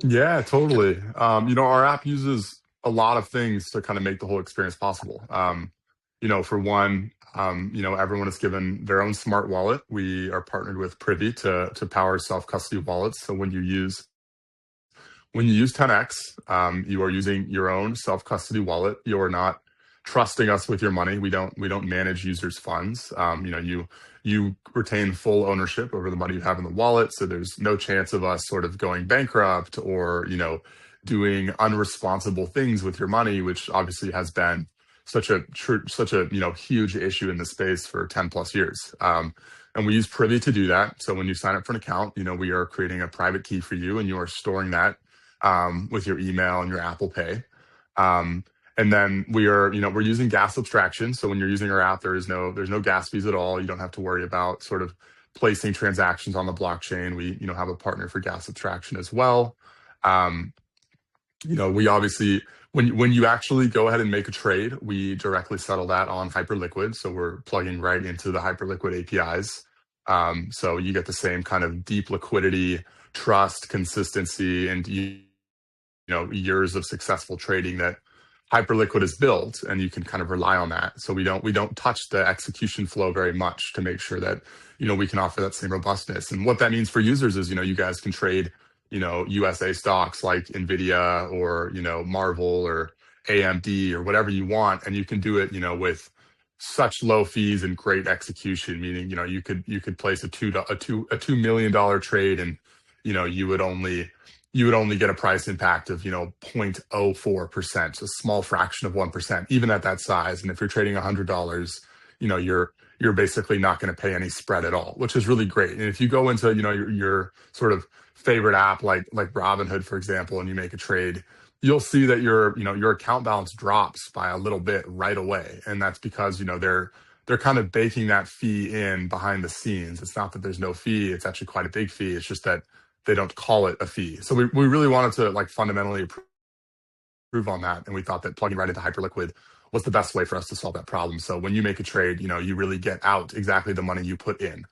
Yeah, totally. Our app uses a lot of things to kind of make the whole experience possible. For one, everyone is given their own smart wallet. We are partnered with Privy to power self custody wallets. So when you use 10x, you are using your own self custody wallet. You are not trusting us with your money. We don't manage users' funds. You retain full ownership over the money you have in the wallet. So there's no chance of us sort of going bankrupt or doing unresponsible things with your money, which obviously has been such a huge issue in the space for 10 plus years. And we use Privy to do that. So when you sign up for an account, we are creating a private key for you, and you are storing that with your email and your Apple Pay. Um, and then we're using gas abstraction. So when you're using our app, there's no gas fees at all. You don't have to worry about sort of placing transactions on the blockchain. We, have a partner for gas abstraction as well. Um, we obviously, when you actually go ahead and make a trade, we directly settle that on Hyperliquid. So we're plugging right into the Hyperliquid APIs. So you get the same kind of deep liquidity, trust, consistency, and years of successful trading that Hyperliquid is built, and you can kind of rely on that. So we don't touch the execution flow very much to make sure that we can offer that same robustness. And what that means for users is you guys can trade USA stocks like Nvidia or Marvel or AMD or whatever you want, and you can do it with such low fees and great execution. Meaning you could place a $2 million trade, and you would only get a price impact of 0.04%, a small fraction of 1%, even at that size. And if you're trading $100, you're basically not going to pay any spread at all, which is really great. And if you go into your sort of favorite app like Robinhood, for example, and you make a trade, you'll see that your account balance drops by a little bit right away, and that's because they're kind of baking that fee in behind the scenes. It's not that there's no fee; it's actually quite a big fee. It's just that they don't call it a fee. So we really wanted to like fundamentally improve on that, and we thought that plugging right into Hyperliquid was the best way for us to solve that problem. So when you make a trade, you really get out exactly the money you put in.